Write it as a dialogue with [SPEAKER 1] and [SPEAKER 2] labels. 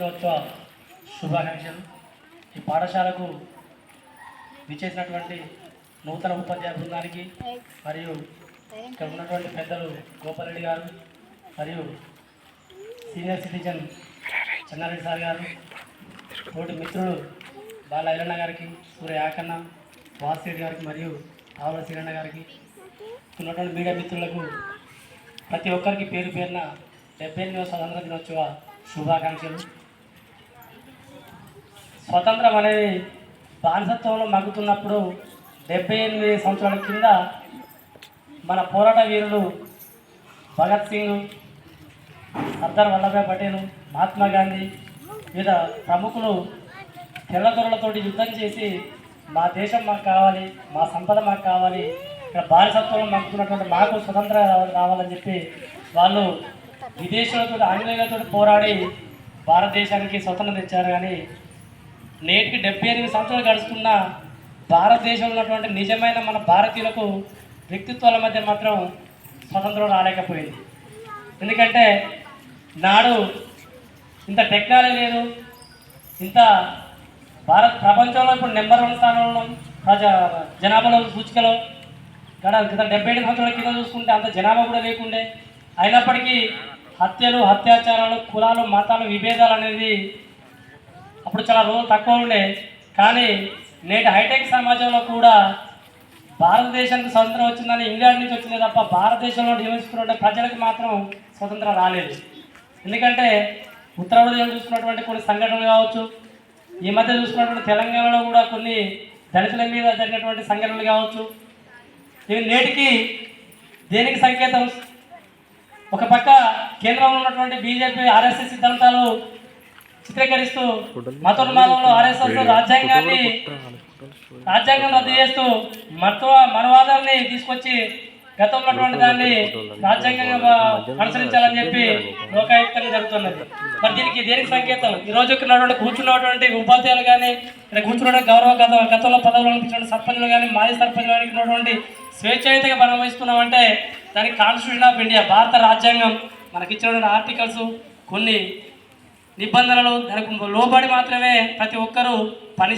[SPEAKER 1] దినోత్సవ శుభాకాంక్షలు. ఈ పాఠశాలకు విచ్చేసినటువంటి నూతన ఉపాధ్యాయ బృందానికి మరియు ఇక్కడ ఉన్నటువంటి పెద్దలు గోపాలరెడ్డి గారు మరియు సీనియర్ సిటిజన్ చెన్నారెడ్డి సార్ గారు, తోటి మిత్రులు బాల ఐలన్న గారికి, సూర్య యాకన్న, వాసిరెడ్డి గారికి మరియు ఆవుల శ్రీరన్న గారికి, ఉన్నటువంటి మీడియా మిత్రులకు ప్రతి ఒక్కరికి పేరు పేరున 78వ స్వతంత్ర దినోత్సవ శుభాకాంక్షలు. స్వతంత్రం అనేది బానిసత్వంలో మగ్గుతున్నప్పుడు 78 సంవత్సరాల కింద మన పోరాట వీరులు భగత్ సింగ్, సర్దార్ వల్లభాయ్ పటేల్, మహాత్మా గాంధీ వివిధ ప్రముఖులు తెల్లదొరలతోటి యుద్ధం చేసి మా దేశం మాకు కావాలి, మా సంపద మాకు కావాలి, ఇక్కడ బానిసత్వంలో మగ్గుతున్నటువంటి మాకు స్వతంత్రం కావాలని చెప్పి వాళ్ళు విదేశాలతో ఆంగ్లేయులతో పోరాడి భారతదేశానికి స్వతంత్రం తెచ్చారు. కానీ నేటికి 78 సంవత్సరాలు గడుస్తున్న భారతదేశంలో ఉన్నటువంటి నిజమైన మన భారతీయులకు వ్యక్తిత్వాల మధ్య మాత్రం స్వతంత్రం రాలేకపోయింది. ఎందుకంటే నాడు ఇంత టెక్నాలజీ లేదు, ఇంత ప్రపంచంలో ఇప్పుడు నెంబర్ 1 స్థానంలో జనాభాలో సూచికలో గత 75 సంవత్సరాల కింద చూసుకుంటే అంత జనాభా కూడా లేకుండే. అయినప్పటికీ హత్యలు, అత్యాచారాలు, కులాలు, మతాలు, విభేదాలు అనేది అప్పుడు చాలా రోజులు తక్కువ ఉండే. కానీ నేటి హైటెక్ సమాజంలో కూడా భారతదేశానికి స్వతంత్రం వచ్చిందని ఇంగ్లాండ్ నుంచి వచ్చింది తప్ప భారతదేశంలో నివసిస్తున్న ప్రజలకు మాత్రం స్వతంత్రం రాలేదు. ఎందుకంటే ఉత్తరప్రదేశ్లో చూసుకున్నటువంటి కొన్ని సంఘటనలు కావచ్చు, ఈ మధ్య చూసుకున్నటువంటి తెలంగాణలో కూడా కొన్ని దళితుల మీద జరిగినటువంటి సంఘటనలు కావచ్చు, ఇవి నేటికి దేనికి సంకేతం? ఒక పక్క కేంద్రంలో ఉన్నటువంటి బీజేపీ, ఆర్ఎస్ఎస్ సిద్ధాంతాలు చిత్రీకరిస్తూ మతోన్మాదంలో ఆర్ఎస్ఎస్ రాజ్యాంగం రద్దు చేస్తూ మనవాదాన్ని తీసుకొచ్చి గతంలో ఉన్నటువంటి దాన్ని రాజ్యాంగంగా అనుసరించాలని చెప్పి లోకాయుక్తంగా జరుగుతున్నది. మరి దేనికి సంకేతం? ఈ రోజు కూర్చున్నటువంటి ఉపాధ్యాయులు కానీ, ఇక్కడ కూర్చున్న గతంలో పదవులు అనిపించిన సర్పంచులు కానీ, మాజీ సర్పంచులు కానీ ఉన్నటువంటి స్వేచ్ఛాయుతంగా మనం వహిస్తున్నామంటే దానికి కాన్స్టిట్యూషన్ ఆఫ్ ఇండియా, భారత రాజ్యాంగం మనకిచ్చినటువంటి ఆర్టికల్స్, కొన్ని నిబంధనలు, దానికి లోబడి మాత్రమే ప్రతి ఒక్కరూ పని